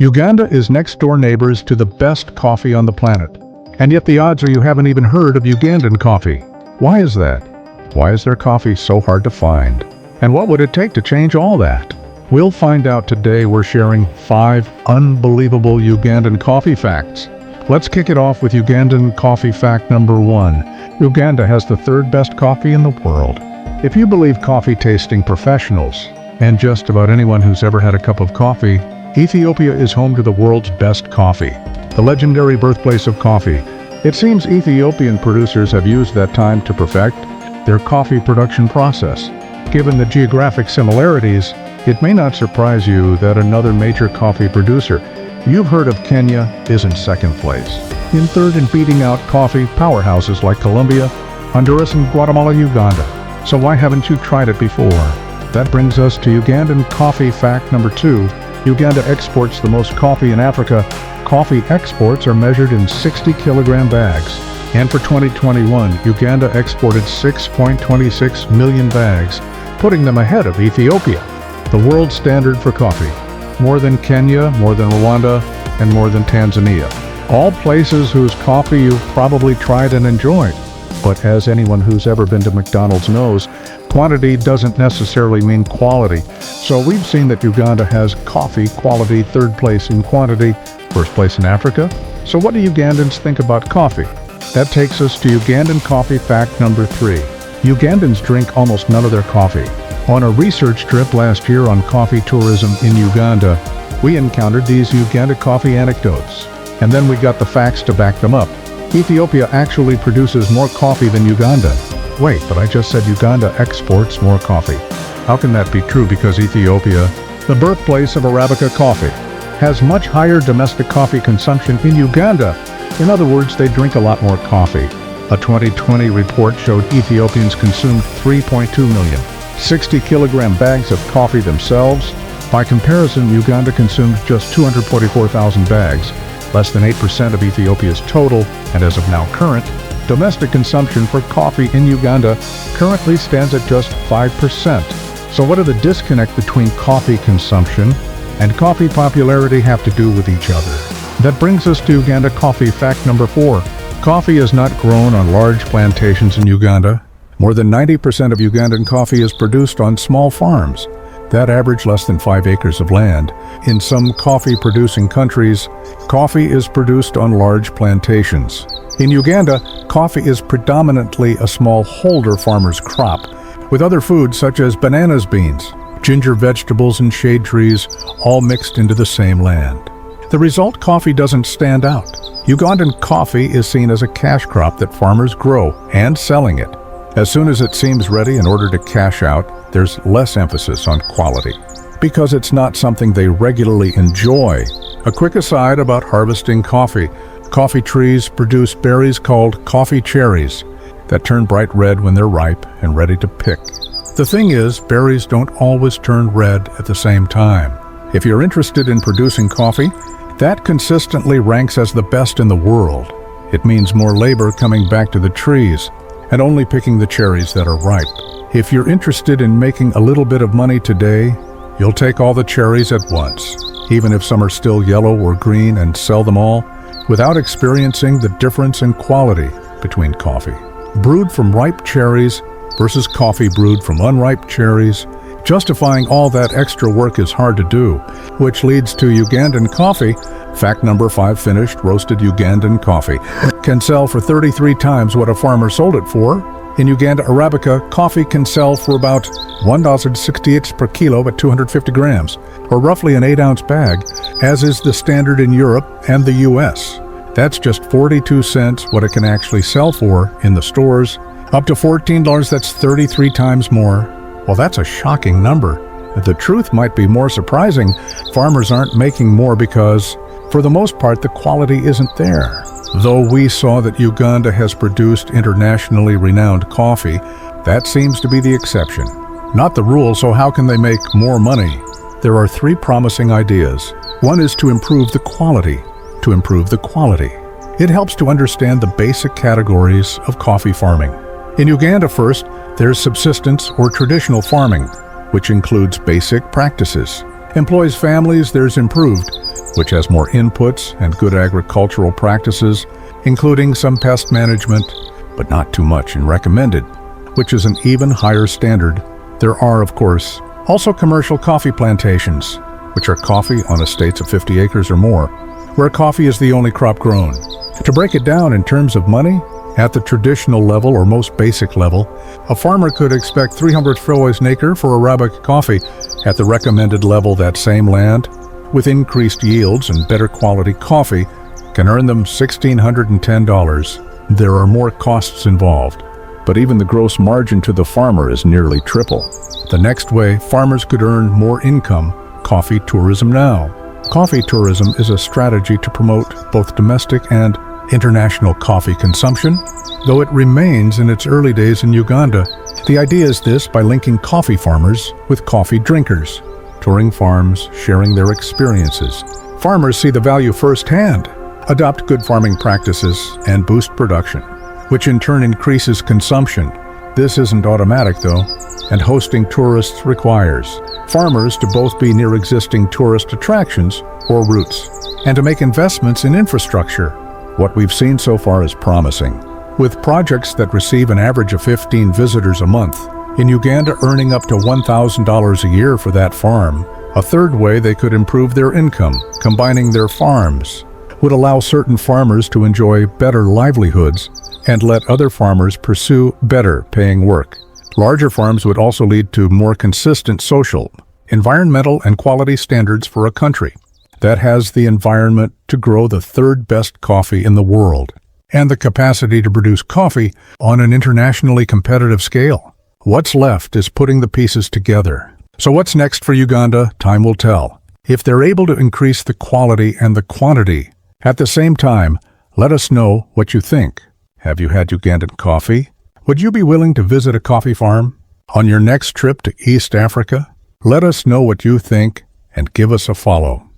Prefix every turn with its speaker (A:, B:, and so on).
A: Uganda is next-door neighbors to the best coffee on the planet. And yet the odds are you haven't even heard of Ugandan coffee. Why is that? Why is their coffee so hard to find? And what would it take to change all that? We'll find out today. We're sharing 5 unbelievable Ugandan coffee facts. Let's kick it off with Ugandan coffee fact number 1. Uganda has the 3rd best coffee in the world. If you believe coffee tasting professionals, and just about anyone who's ever had a cup of coffee, Ethiopia is home to the world's best coffee, the legendary birthplace of coffee. It seems Ethiopian producers have used that time to perfect their coffee production process. Given the geographic similarities, it may not surprise you that another major coffee producer you've heard of, Kenya, is in 2nd place. In 3rd and beating out coffee powerhouses like Colombia, Honduras, and Guatemala, Uganda. So why haven't you tried it before? That brings us to Ugandan coffee fact number 2. Uganda exports the most coffee in Africa. Coffee exports are measured in 60-kilogram bags. And for 2021, Uganda exported 6.26 million bags, putting them ahead of Ethiopia, the world standard for coffee. More than Kenya, more than Rwanda, and more than Tanzania. All places whose coffee you've probably tried and enjoyed. But as anyone who's ever been to McDonald's knows, quantity doesn't necessarily mean quality. So we've seen that Uganda has coffee quality 3rd place in quantity, 1st place in Africa. So what do Ugandans think about coffee? That takes us to Ugandan coffee fact number 3. Ugandans drink almost none of their coffee. On a research trip last year on coffee tourism in Uganda, we encountered these Uganda coffee anecdotes. And then we got the facts to back them up. Ethiopia actually produces more coffee than Uganda. Wait, but I just said Uganda exports more coffee. How can that be true? Because Ethiopia, the birthplace of Arabica coffee, has much higher domestic coffee consumption in Uganda. In other words, they drink a lot more coffee. A 2020 report showed Ethiopians consumed 3.2 million 60-kilogram bags of coffee themselves. By comparison, Uganda consumed just 244,000 bags, less than 8% of Ethiopia's total, and as of now current, domestic consumption for coffee in Uganda currently stands at just 5%. So what do the disconnect between coffee consumption and coffee popularity have to do with each other? That brings us to Uganda coffee fact number 4. Coffee is not grown on large plantations in Uganda. More than 90% of Ugandan coffee is produced on small farms that average less than 5 acres of land. In some coffee-producing countries, coffee is produced on large plantations. In Uganda, coffee is predominantly a smallholder farmer's crop, with other foods such as bananas, beans, ginger, vegetables, and shade trees all mixed into the same land. The result, coffee doesn't stand out. Ugandan coffee is seen as a cash crop that farmers grow, and selling it. As soon as it seems ready in order to cash out, there's less emphasis on quality, because it's not something they regularly enjoy. A quick aside about harvesting coffee. Coffee trees produce berries called coffee cherries that turn bright red when they're ripe and ready to pick. The thing is, berries don't always turn red at the same time. If you're interested in producing coffee, that consistently ranks as the best in the world. It means more labor coming back to the trees and only picking the cherries that are ripe. If you're interested in making a little bit of money today, you'll take all the cherries at once, even if some are still yellow or green, and sell them all without experiencing the difference in quality between coffee brewed from ripe cherries versus coffee brewed from unripe cherries. Justifying all that extra work is hard to do, which leads to Ugandan coffee. Fact number 5, finished roasted Ugandan coffee can sell for 33 times what a farmer sold it for. In Uganda, Arabica coffee can sell for about $1.68 per kilo at 250 grams, or roughly an 8-ounce bag, as is the standard in Europe and the US. That's just 42 cents what it can actually sell for in the stores. Up to $14, that's 33 times more. Well, that's a shocking number. The truth might be more surprising. Farmers aren't making more because, for the most part, the quality isn't there. Though we saw that Uganda has produced internationally renowned coffee, that seems to be the exception, not the rule. So how can they make more money? There are 3 promising ideas. One is to improve the quality. To improve the quality, it helps to understand the basic categories of coffee farming. In Uganda, first, there's subsistence or traditional farming, which includes basic practices. employs families, there's improved, which has more inputs and good agricultural practices, including some pest management, but not too much, and recommended, which is an even higher standard. There are, of course, also commercial coffee plantations, which are coffee on estates of 50 acres or more, where coffee is the only crop grown. To break it down in terms of money, at the traditional level or most basic level, a farmer could expect 300 frois an acre for Arabica coffee. At the recommended level, that same land, with increased yields and better quality coffee, can earn them $1,610. There are more costs involved, but even the gross margin to the farmer is nearly triple. The next way farmers could earn more income: coffee tourism now. Coffee tourism is a strategy to promote both domestic and international coffee consumption, though it remains in its early days in Uganda. The idea is this: by linking coffee farmers with coffee drinkers, touring farms, sharing their experiences. Farmers see the value firsthand, adopt good farming practices, and boost production, which in turn increases consumption. This isn't automatic though, and hosting tourists requires farmers to both be near existing tourist attractions or routes, and to make investments in infrastructure. What we've seen so far is promising, with projects that receive an average of 15 visitors a month, in Uganda earning up to $1,000 a year for that farm. A third way they could improve their income, combining their farms, would allow certain farmers to enjoy better livelihoods and let other farmers pursue better paying work. Larger farms would also lead to more consistent social, environmental, and quality standards for a country that has the environment to grow the third best coffee in the world and the capacity to produce coffee on an internationally competitive scale. What's left is putting the pieces together. So what's next for Uganda? Time will tell. If they're able to increase the quality and the quantity at the same time, let us know what you think. Have you had Ugandan coffee? Would you be willing to visit a coffee farm on your next trip to East Africa? Let us know what you think and give us a follow.